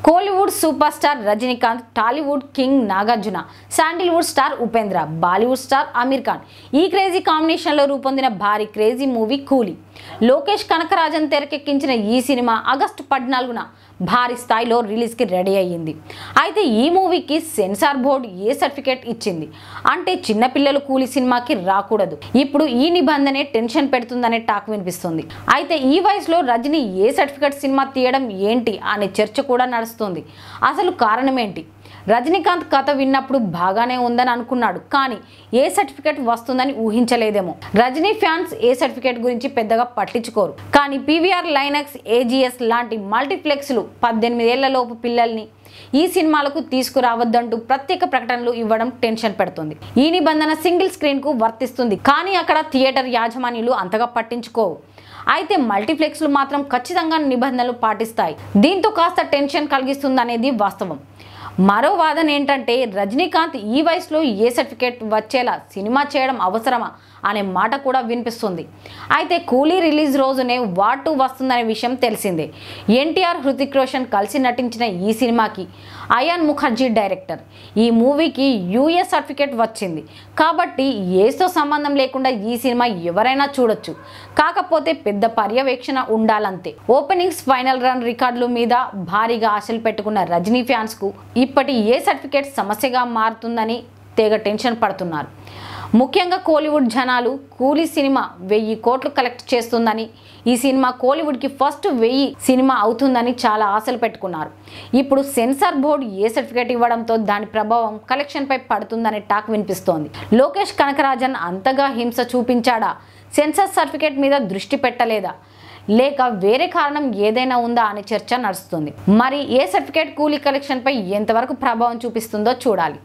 Kollywood super star Rajinikanth, Tollywood king Nagarjuna, Sandalwood star Upendra, Bollywood star Aamir Khan ఈ crazy కాంబినేషన్లో రూపొందిన భారీ క్రేజీ మూవీ కూలీ. లోకేష్ కనకరాజన్ తెరకెక్కించిన ఈ సినిమా ఆగస్టు 14న భారీ స్థాయిలో రిలీజ్కి రెడీ అయ్యింది. అయితే ఈ మూవీకి సెన్సార్ బోర్డు ఏ సర్టిఫికేట్ ఇచ్చింది అంటే చిన్నపిల్లలు కూలీ సినిమాకి రాకూడదు. ఇప్పుడు ఈ నిబంధనే టెన్షన్ పెడుతుందనే టాక్ వినిపిస్తుంది. అయితే ఈ వయసులో రజనీ ఏ సర్టిఫికేట్ సినిమా తీయడం ఏంటి అనే చర్చ కూడా నడుస్తుంది. అసలు కారణం ఏంటి? రజనీకాంత్ కథ విన్నప్పుడు బాగానే ఉందని అనుకున్నాడు, కానీ ఏ సర్టిఫికేట్ వస్తుందని ఊహించలేదేమో. రజనీ ఫ్యాన్స్ ఏ సర్టిఫికేట్ గురించి పెద్దగా పట్టించుకోరు, కానీ పీవీఆర్ లైనక్స్, ఏజీఎస్ లాంటి మల్టీప్లెక్స్లు 18 ఏళ్లలోపు పిల్లల్ని ఈ సినిమాలకు తీసుకురావద్దంటూ ప్రత్యేక ప్రకటనలు ఇవ్వడం టెన్షన్ పెడుతుంది. ఈ నిబంధన సింగిల్ స్క్రీన్ కు వర్తిస్తుంది, కానీ అక్కడ థియేటర్ యాజమాన్యులు అంతగా పట్టించుకోవు. అయితే మల్టీప్లెక్స్లు మాత్రం ఖచ్చితంగా నిబంధనలు పాటిస్తాయి. దీంతో కాస్త టెన్షన్ కలిగిస్తుందనేది వాస్తవం. మరో వాదన ఏంటంటే రజనీకాంత్ ఈ వయసులో ఏ సర్టిఫికేట్ వచ్చేలా సినిమా చేయడం అవసరమా అనే మాట కూడా వినిపిస్తుంది. అయితే కూలీ రిలీజ్ రోజునే వార్ 2 వస్తుందనే విషయం తెలిసిందే. ఎన్టీఆర్, హృతిక్ రోషన్ కలిసి నటించిన ఈ సినిమాకి అయాన్ ముఖర్జీ డైరెక్టర్. ఈ మూవీకి యూఎస్ సర్టిఫికేట్ వచ్చింది కాబట్టి ఏస్తో సంబంధం లేకుండా ఈ సినిమా ఎవరైనా చూడొచ్చు. కాకపోతే పెద్ద పర్యవేక్షణ ఉండాలంతే. ఓపెనింగ్స్, ఫైనల్ రన్ రికార్డుల మీద భారీగా ఆశలు పెట్టుకున్న రజనీ ఫ్యాన్స్కు ఇప్పటి ఏ సర్టిఫికేట్ సమస్యగా మారుతుందని తెగ టెన్షన్ పడుతున్నారు. ముఖ్యంగా కోలీవుడ్ జనాలు కూలీ సినిమా 1000 కోట్లు కలెక్ట్ చేస్తుందని, ఈ సినిమా కోలీవుడ్కి ఫస్ట్ 1000 సినిమా అవుతుందని చాలా ఆశలు పెట్టుకున్నారు. ఇప్పుడు సెన్సార్ బోర్డు ఏ సర్టిఫికేట్ ఇవ్వడంతో దాని ప్రభావం కలెక్షన్పై పడుతుందనే టాక్ వినిపిస్తోంది. లోకేష్ కనకరాజన్ అంతగా హింస చూపించాడా? సెన్సార్ సర్టిఫికేట్ మీద దృష్టి పెట్టలేదా? లేక వేరే కారణం ఏదైనా ఉందా అనే చర్చ నడుస్తుంది. మరి ఏ సర్టిఫికేట్ కూలీ కలెక్షన్పై ఎంతవరకు ప్రభావం చూపిస్తుందో చూడాలి.